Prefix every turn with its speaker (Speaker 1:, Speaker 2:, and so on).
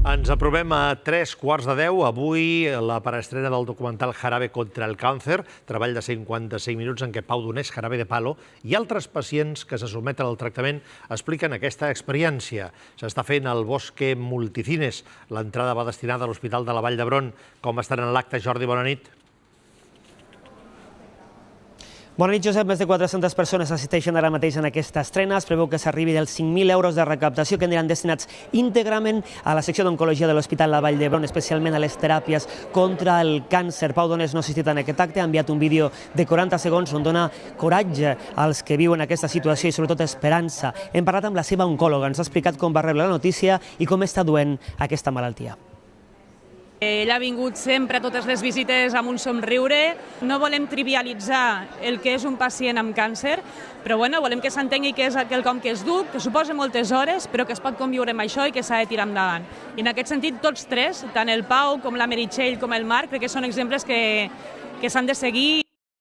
Speaker 1: Ens aprovem a 3:15. Avui la preestrena del documental Jarabe contra el càncer, treball de 55 minuts en què Pau Donés, Jarabe de Palo i altres pacients que se sotmeten al tractament expliquen aquesta experiència. S'està fent al Bosque Multicines. L'entrada va destinada a l'Hospital de la Vall d'Hebron. Com estan en l'acte, Jordi? Bona nit.
Speaker 2: Bona nit, Josep. Més de 400 persones assisteixen ara mateix en aquesta estrena. Es preveu que s'arribi dels 5.000 euros de recaptació que aniran destinats íntegrament a la secció d'oncologia de l'Hospital La Vall d'Hebron, especialment a les teràpies contra el càncer. Pau Donés no ha assistit en aquest acte, ha enviat un vídeo de 40 segons on dona coratge als que viuen aquesta situació i sobretot esperança. Hem parlat amb la seva oncòloga, ens ha explicat com va rebre la notícia i com està duent aquesta malaltia.
Speaker 3: Ell ha vingut sempre a totes les visites amb un somriure. No volem trivialitzar el que és un pacient amb càncer, però volem que s'entengui que és quelcom que és dur, que suposa moltes hores, però que es pot conviure amb això i que s'ha de tirar endavant. I en aquest sentit, tots tres, tant el Pau com la Meritxell com el Marc, crec que són exemples que s'han de seguir.